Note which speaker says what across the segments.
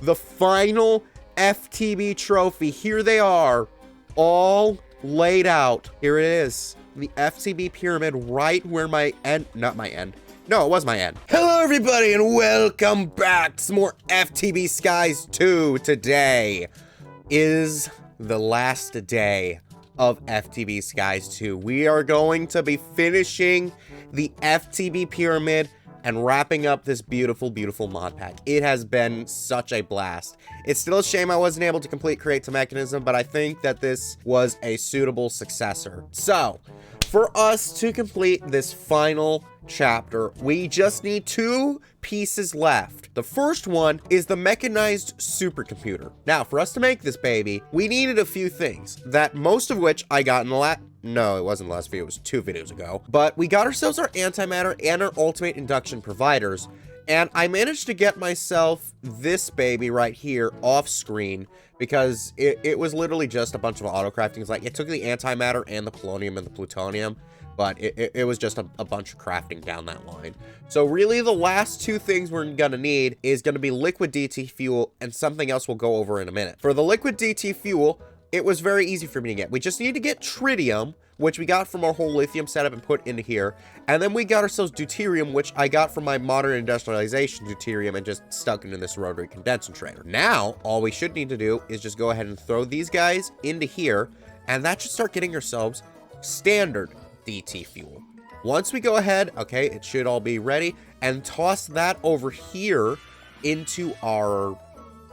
Speaker 1: the final FTB trophy. Here they are, all laid out. Here it is, the FTB Pyramid, right where my end, not my end. No, it was my end. Hello, everybody, and welcome back to some more FTB Skies 2. Today is the last day of FTB Skies 2. We are going to be finishing the FTB Pyramid and wrapping up this beautiful, beautiful mod pack. It has been such a blast. It's still a shame I wasn't able to complete Create to Mechanism, but I think that this was a suitable successor. So, for us to complete this final chapter, we just need 2 pieces left. The first one is the mechanized supercomputer. Now, for us to make this baby, we needed a few things, that most of which I got in the no, it wasn't the last video, it was 2 videos ago. But we got ourselves our antimatter and our ultimate induction providers, and I managed to get myself this baby right here off screen because it was literally just a bunch of auto craftings. Like, it took the antimatter and the polonium and the plutonium, but it was just a bunch of crafting down that line. So really the last 2 things we're gonna need is gonna be liquid DT fuel and something else we'll go over in a minute. For the liquid DT fuel, it was very easy for me to get. We just need to get tritium, which we got from our whole lithium setup and put into here. And then we got ourselves deuterium, which I got from my modern industrialization deuterium and just stuck into this rotary condensator. Now, all we should need to do is just go ahead and throw these guys into here, and that should start getting ourselves standard DT fuel. Once we go ahead, okay, it should all be ready, and toss that over here into our...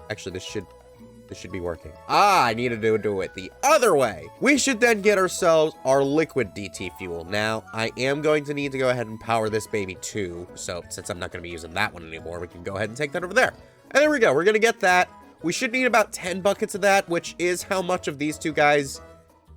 Speaker 1: Actually, this should be working. I need to do it the other way. We should then get ourselves our liquid DT fuel. Now, I am going to need to go ahead and power this baby too. So since I'm not going to be using that one anymore, we can go ahead and take that over there. And there we go. We're going to get that. We should need about 10 buckets of that, which is how much of these 2 guys...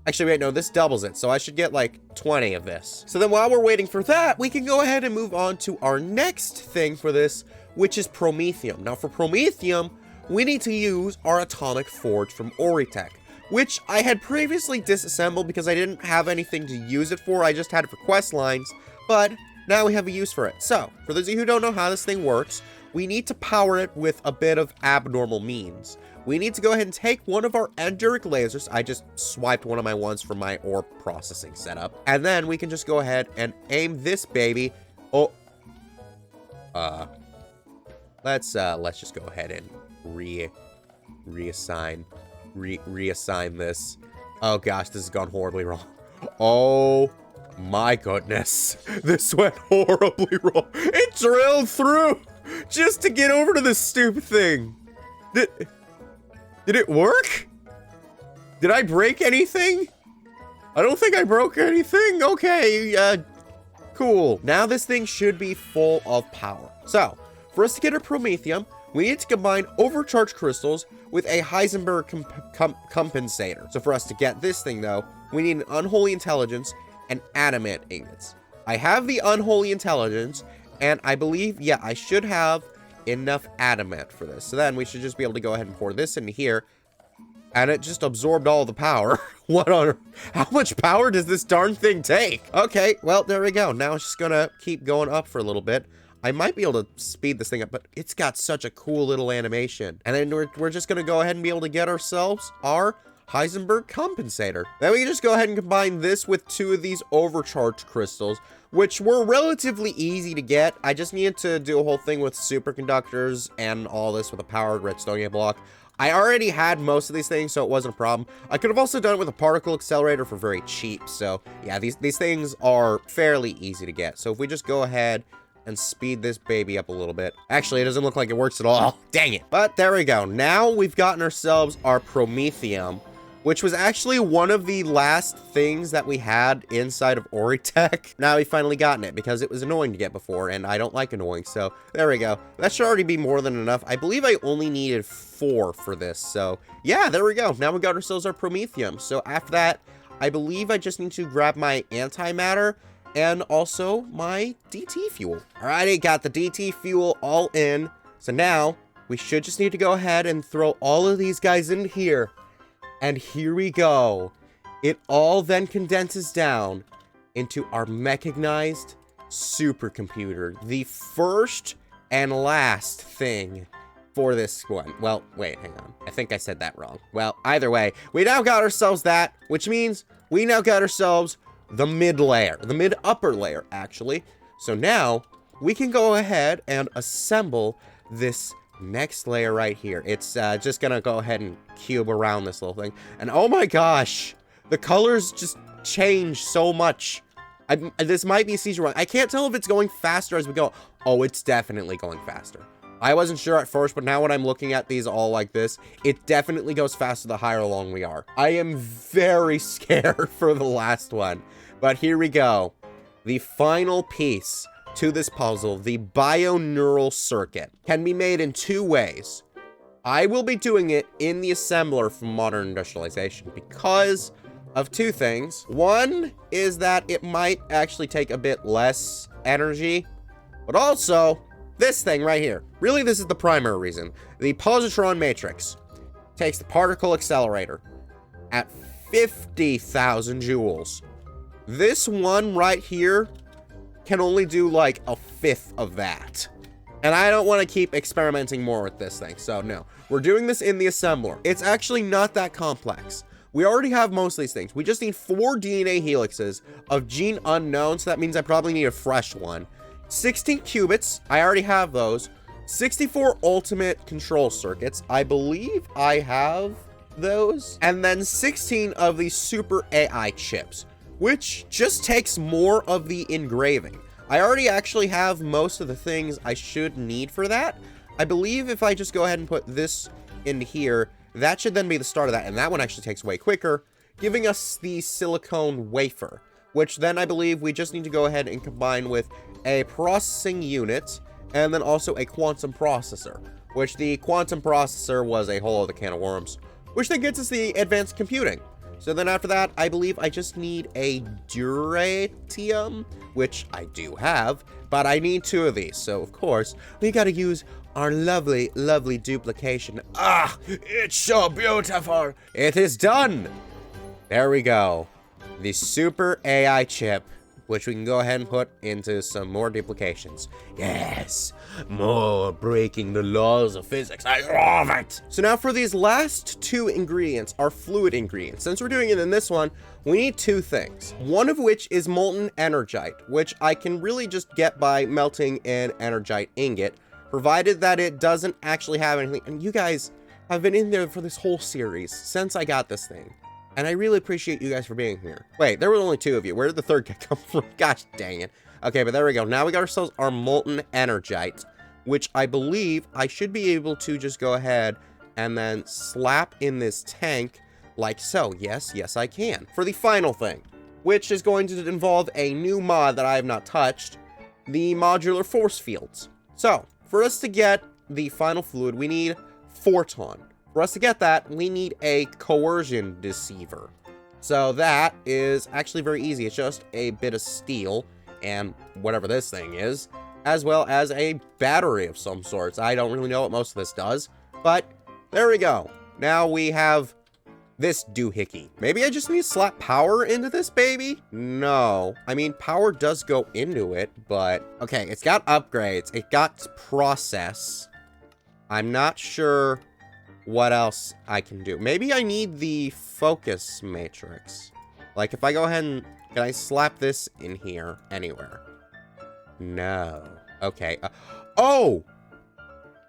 Speaker 1: Actually, wait, no, this doubles it. So I should get like 20 of this. So then while we're waiting for that, we can go ahead and move on to our next thing for this, which is promethium. Now for promethium, we need to use our atomic forge from Oritech, which I had previously disassembled because I didn't have anything to use it for. I just had it for quest lines, but now we have a use for it. So, for those of you who don't know how this thing works, we need to power it with a bit of abnormal means. We need to go ahead and take one of our enduric lasers. I just swiped one of my ones from my ore processing setup, and then we can just go ahead and aim this baby. Oh, let's just go ahead and reassign this. Oh gosh, this has gone horribly wrong. Oh my goodness, this went horribly wrong. It drilled through just to get over to this stupid thing. Did it work? Did I break anything? I don't think I broke anything. Okay, cool. Now this thing should be full of power. So for us to get our promethium, we need to combine overcharged crystals with a Heisenberg compensator. So for us to get this thing, though, we need an unholy intelligence and adamant ingots. I have the unholy intelligence, and I believe, yeah, I should have enough adamant for this. So then we should just be able to go ahead and pour this into here, and it just absorbed all the power. What on earth? How much power does this darn thing take? Okay, well, there we go. Now it's just gonna keep going up for a little bit. I might be able to speed this thing up, but it's got such a cool little animation. And then we're just going to go ahead and be able to get ourselves our Heisenberg compensator. Then we can just go ahead and combine this with 2 of these overcharged crystals, which were relatively easy to get. I just needed to do a whole thing with superconductors and all this with a powered redstone block. I already had most of these things, so it wasn't a problem. I could have also done it with a particle accelerator for very cheap. So yeah, these things are fairly easy to get. So if we just go ahead and speed this baby up a little bit. Actually, it doesn't look like it works at all. Dang it. But there we go. Now we've gotten ourselves our promethium, which was actually one of the last things that we had inside of Oritech. Now we've finally gotten it because it was annoying to get before, and I don't like annoying. So there we go. That should already be more than enough. I believe I only needed 4 for this. So yeah, there we go. Now we got ourselves our promethium. So after that, I believe I just need to grab my antimatter and also my DT fuel. Alrighty, got the DT fuel all in. So now we should just need to go ahead and throw all of these guys in here. And here we go. It all then condenses down into our mechanized supercomputer. The first and last thing for this one. Well, wait, hang on. I think I said that wrong. Well, either way, we now got ourselves that, which means we now got ourselves the mid layer, the mid upper layer, actually. So now we can go ahead and assemble this next layer right here. It's just gonna go ahead and cube around this little thing. And oh my gosh, the colors just change so much. This might be a seizure one. I can't tell if it's going faster as we go. Oh, it's definitely going faster. I wasn't sure at first, but now when I'm looking at these all like this, it definitely goes faster the higher along we are. I am very scared for the last one, but here we go. The final piece to this puzzle, the bioneural circuit, can be made in two ways. I will be doing it in the assembler from Modern Industrialization because of two things. One is that it might actually take a bit less energy, but also this thing right here. Really, this is the primary reason. The positron matrix takes the particle accelerator at 50,000 joules. This one right here can only do like a fifth of that. And I don't want to keep experimenting more with this thing, so no. We're doing this in the assembler. It's actually not that complex. We already have most of these things. We just need 4 DNA helixes of gene unknown, so that means I probably need a fresh one. 16 qubits, I already have those. 64 ultimate control circuits, I believe I have those. And then 16 of these super AI chips, which just takes more of the engraving. I already actually have most of the things I should need for that. I believe if I just go ahead and put this in here, that should then be the start of that, and that one actually takes way quicker, giving us the silicone wafer, which then I believe we just need to go ahead and combine with a processing unit, and then also a quantum processor, which the quantum processor was a whole other can of worms, which then gets us the advanced computing. So then after that, I believe I just need a duratium, which I do have, but I need 2 of these. So of course, we gotta use our lovely, lovely duplication. Ah, it's so beautiful. It is done. There we go. The super AI chip, which we can go ahead and put into some more duplications. Yes, more breaking the laws of physics. I love it. So now for these last 2 ingredients, our fluid ingredients. Since we're doing it in this one, we need 2 things. One of which is molten energite, which I can really just get by melting an energite ingot, provided that it doesn't actually have anything. And you guys have been in there for this whole series since I got this thing. And I really appreciate you guys for being here. Wait, there were only 2 of you. Where did the third guy come from? Gosh dang it. Okay, but there we go. Now we got ourselves our molten energite, which I believe I should be able to just go ahead and then slap in this tank like so. Yes, yes, I can. For the final thing, which is going to involve a new mod that I have not touched, the modular force fields. So, for us to get the final fluid, we need photon. For us to get that, we need a coercion deceiver. So that is actually very easy. It's just a bit of steel and whatever this thing is, as well as a battery of some sorts. I don't really know what most of this does, but there we go. Now we have this doohickey. Maybe I just need to slap power into this baby? No. I mean, power does go into it, but okay, it's got upgrades. It got process. I'm not sure what else I can do. Maybe I need the focus matrix. Like if I go ahead and, can I slap this in here anywhere? No. Okay. Oh!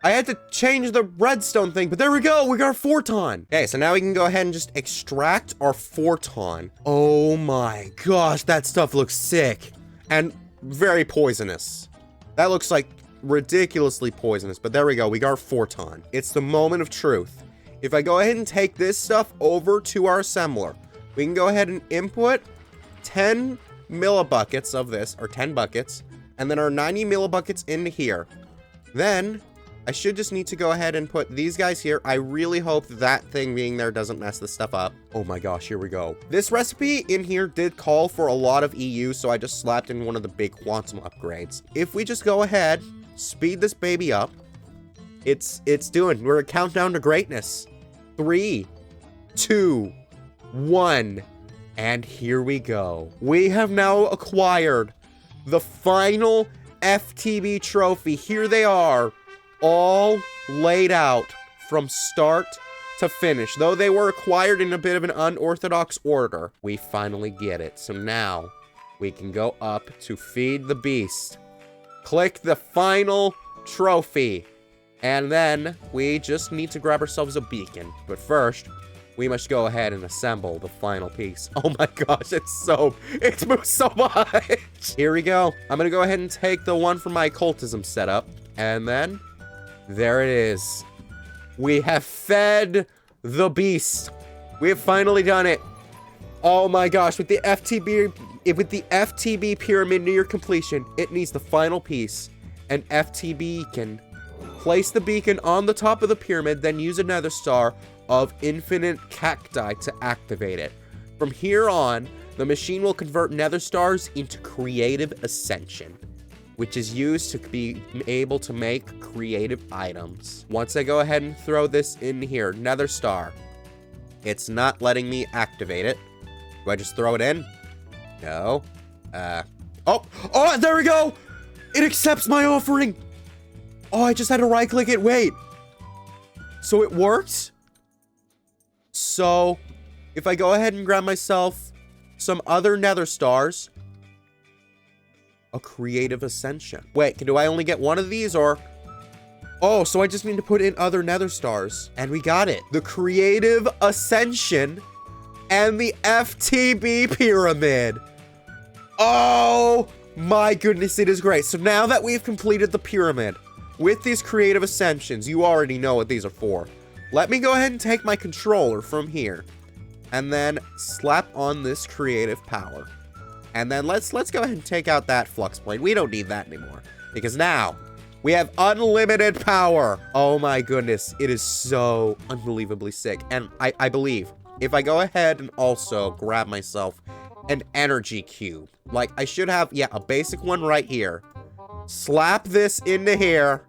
Speaker 1: I had to change the redstone thing, but there we go. We got our photon. Okay, so now we can go ahead and just extract our photon. Oh my gosh, that stuff looks sick and very poisonous. That looks like ridiculously poisonous, but there we go. We got our photon. It's the moment of truth. If I go ahead and take this stuff over to our assembler, we can go ahead and input 10 millibuckets of this, or 10 buckets, and then our 90 millibuckets into here. Then I should just need to go ahead and put these guys here. I really hope that thing being there doesn't mess this stuff up. Oh my gosh, here we go. This recipe in here did call for a lot of EU, so I just slapped in one of the big quantum upgrades. If we just go ahead, speed this baby up, it's doing. We're a countdown to greatness. 3, 2, 1, and here we go. We have now acquired the final FTB trophy. Here they are. all laid out from start to finish. Though they were acquired in a bit of an unorthodox order, we finally get it. So now we can go up to feed the beast. Click the final trophy. And then we just need to grab ourselves a beacon. But first, we must go ahead and assemble the final piece. Oh my gosh, it's moved so much. Here we go. I'm gonna go ahead and take the one from my occultism setup. And then, there it is. We have fed the beast. We have finally done it. Oh my gosh, with the FTB Pyramid near completion, it needs the final piece, an FTB beacon. Place the beacon on the top of the pyramid, then use a nether star of infinite cacti to activate it. From here on, the machine will convert nether stars into creative ascension, which is used to be able to make creative items. Once I go ahead and throw this in here, nether star, it's not letting me activate it. Do I just throw it in? No. Oh, there we go! It accepts my offering! Oh, I just had to right-click it. Wait. So it worked? So, if I go ahead and grab myself some other nether stars, a creative ascension. Wait, do I only get one of these, or? Oh, so I just need to put in other nether stars. And we got it. The creative ascension and the FTB Pyramid. Oh my goodness, it is great. So now that we've completed the pyramid with these creative ascensions, you already know what these are for. Let me go ahead and take my controller from here and then slap on this creative power. And then let's go ahead and take out that flux plane. We don't need that anymore because now we have unlimited power. Oh my goodness, it is so unbelievably sick. And I believe if I go ahead and also grab myself an energy cube, like I should have, yeah, a basic one right here. Slap this into here.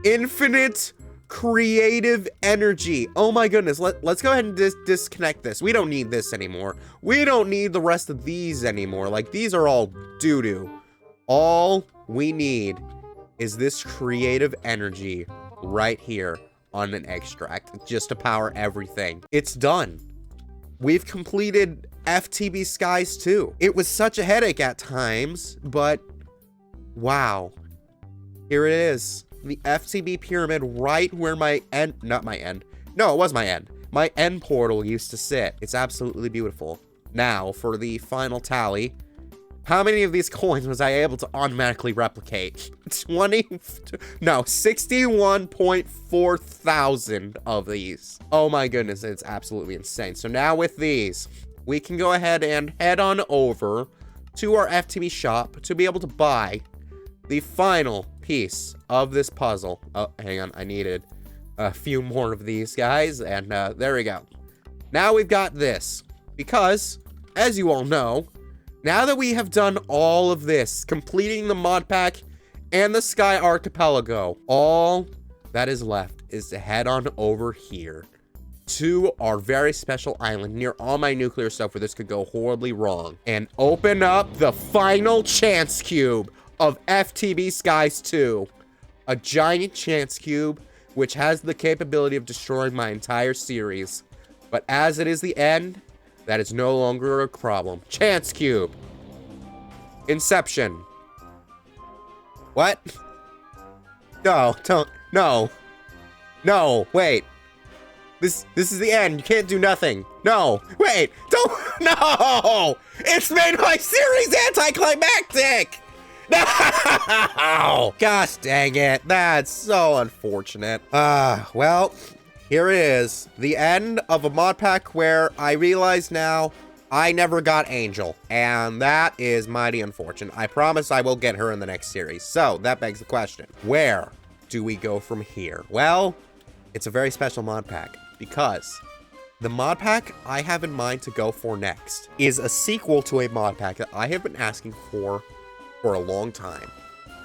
Speaker 1: Infinite creative energy. Oh my goodness. Let's go ahead and disconnect this. We don't need this anymore. We don't need the rest of these anymore. Like, these are all doo-doo. All we need is this creative energy right here on an extract just to power everything. It's done. We've completed FTB Skies too. It was such a headache at times, but wow. Here it is. The FTB Pyramid right where my end, not my end. No, it was my end. My end portal used to sit. It's absolutely beautiful. Now, for the final tally, how many of these coins was I able to automatically replicate? 61.4 thousand of these. Oh my goodness, it's absolutely insane. So now with these, we can go ahead and head on over to our FTB shop to be able to buy the final piece of this puzzle. Oh, hang on, I needed a few more of these guys, and there we go. Now we've got this, because, as you all know, now that we have done all of this, completing the mod pack and the Sky Archipelago, all that is left is to head on over here to our very special island near all my nuclear stuff where this could go horribly wrong, and open up the final chance cube of FTB Skies 2. A giant chance cube which has the capability of destroying my entire series. But as it is the end, that is no longer a problem. Chance cube. Inception. What? No, don't. No. No, wait. This is the end. You can't do nothing. No. Wait. Don't. No! It's made my series anticlimactic! No! Gosh dang it. That's so unfortunate. Well, here it is. The end of a mod pack where I realize now I never got Angel. And that is mighty unfortunate. I promise I will get her in the next series. So, that begs the question. Where do we go from here? Well, it's a very special mod pack because the mod pack I have in mind to go for next is a sequel to a mod pack that I have been asking for a long time.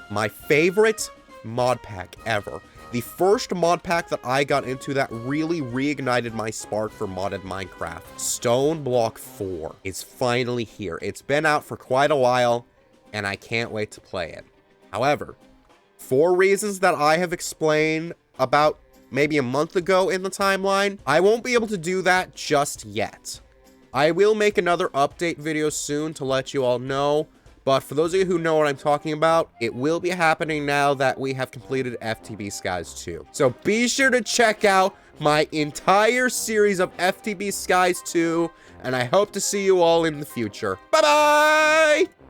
Speaker 1: My favorite mod pack ever. The first mod pack that I got into that really reignited my spark for modded Minecraft. Stone Block 4 is finally here. It's been out for quite a while, and I can't wait to play it. However, for reasons that I have explained about maybe a month ago in the timeline, I won't be able to do that just yet. I will make another update video soon to let you all know, but for those of you who know what I'm talking about, it will be happening now that we have completed FTB Skies 2. So be sure to check out my entire series of FTB Skies 2, and I hope to see you all in the future. Bye-bye!